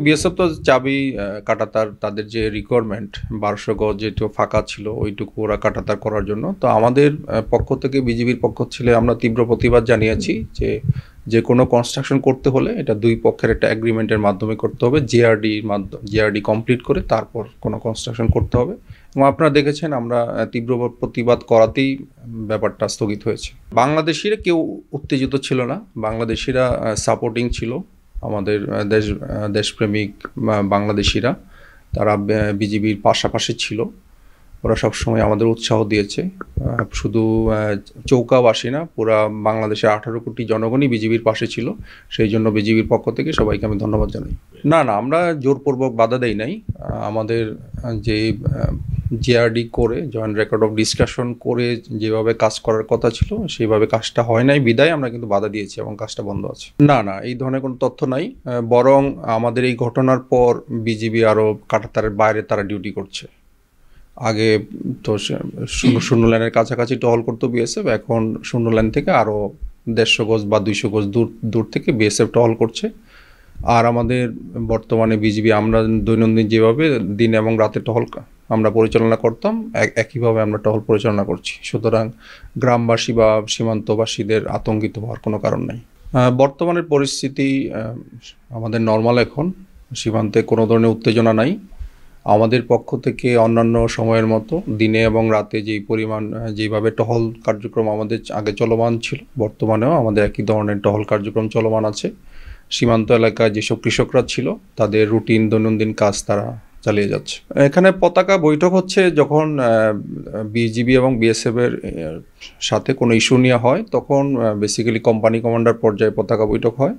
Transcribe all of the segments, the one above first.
BSF তো চাবি কাঁটাতার তাদের যে রিকোয়ারমেন্ট ১২০০ গজ যেটুকু ফাঁকা ছিল ওইটুকু ওরা কাঁটাতার করার জন্য। তো আমাদের পক্ষ থেকে বিজিবির পক্ষ থেকে আমরা তীব্র প্রতিবাদ জানিয়েছি যে কোনো কনস্ট্রাকশন করতে হলে এটা দুই পক্ষের একটা এগ্রিমেন্টের মাধ্যমে করতে হবে, জিআরডি কমপ্লিট করে তারপর কোনো কনস্ট্রাকশন করতে হবে। এবং আপনারা দেখেছেন আমরা তীব্র প্রতিবাদ করাতেই ব্যাপারটা স্থগিত হয়েছে। বাংলাদেশিরা কেউ উত্তেজিত ছিল না, বাংলাদেশিরা সাপোর্টিং ছিল। আমাদের দেশপ্রেমিক বাংলাদেশিরা তারা বিজিবির পাশাপাশি ছিল, ওরা সবসময় আমাদের উৎসাহ দিয়েছে। শুধু চৌকাবাসী না, পুরা বাংলাদেশের 18 কোটি জনগণই বিজিবির পাশে ছিল। সেই জন্য বিজিবির পক্ষ থেকে সবাইকে আমি ধন্যবাদ জানাই। না, আমরা জোরপূর্বক বাধা দেই নাই। আমাদের যে জিআরডি করে জয়েন্ট রেকর্ড অফ ডিসকাশন করে যেভাবে কাজ করার কথা ছিল সেইভাবে কাজটা হয় নাই বিদায় আমরা কিন্তু বাধা দিয়েছি এবং কাজটা বন্ধ আছে। না, এই ধরনের কোনো তথ্য নাই। বরং আমাদের এই ঘটনার পর বিজিবি আরও কাঁটাতারের বাইরে তারা ডিউটি করছে। আগে তো শূন্য লাইনের কাছাকাছি টহল করতো বিএসএফ, এখন শূন্য লাইন থেকে আরও 150 গজ বা 200 গজ দূর থেকে বিএসএফ টহল করছে। আর আমাদের বর্তমানে বিজিবি আমরা দৈনন্দিন যেভাবে দিন এবং রাতে টহল আমরা পরিচালনা করতাম একইভাবে আমরা টহল পরিচালনা করছি। সুতরাং গ্রামবাসী বা সীমান্তবাসীদের আতঙ্কিত হওয়ার কোনো কারণ নাই। বর্তমানের পরিস্থিতি আমাদের নর্মাল, এখন সীমান্তে কোনো ধরনের উত্তেজনা নাই। আমাদের পক্ষ থেকে অন্যান্য সময়ের মতো দিনে এবং রাতে যেভাবে টহল কার্যক্রম আমাদের আগে চলমান ছিল, বর্তমানেও আমাদের একই ধরনের টহল কার্যক্রম চলমান আছে। সীমান্ত এলাকায় যেসব কৃষকরা ছিল তাদের রুটিন দৈনন্দিন কাজ তারা চালিয়ে যাচ্ছে। এখানে পতাকা বৈঠক হচ্ছে যখন বিজিবি এবং বিএসএফের সাথে কোনো ইস্যু নিয়ে হয়, তখন বেসিক্যালি কোম্পানি কমান্ডার পর্যায়ে পতাকা বৈঠক হয়।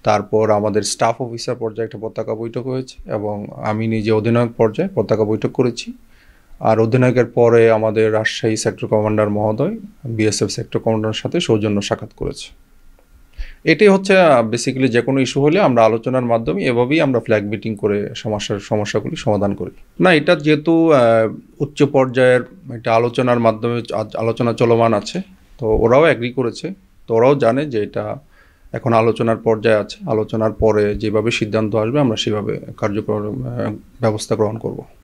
তারপর আমাদের স্টাফ অফিসার পর্যায়ে একটা পতাকা বৈঠক হয়েছে এবং আমি নিজে অধিনায়ক পর্যায়ে পতাকা বৈঠক করেছি। আর অধিনায়কের পরে আমাদের রাজশাহী সেক্টর কমান্ডার মহোদয় বিএসএফ সেক্টর কমান্ডারের সাথে সৌজন্য সাক্ষাৎ করেছে। এটাই হচ্ছে বেসিক্যালি যে কোনো ইস্যু হলে আমরা আলোচনার মাধ্যমে এভাবেই আমরা ফ্ল্যাগ মিটিং করে সমস্যাগুলি সমাধান করি। না, এটা যেহেতু উচ্চ পর্যায়ের একটা আলোচনার মাধ্যমে আলোচনা চলমান আছে, তো ওরাও অ্যাগ্রি করেছে। তো ওরাও জানে যে এটা এখন আলোচনার পর্যায়ে আছে, আলোচনার পরে যেভাবে সিদ্ধান্ত আসবে আমরা সেভাবে কার্যক্রম ব্যবস্থা গ্রহণ করব।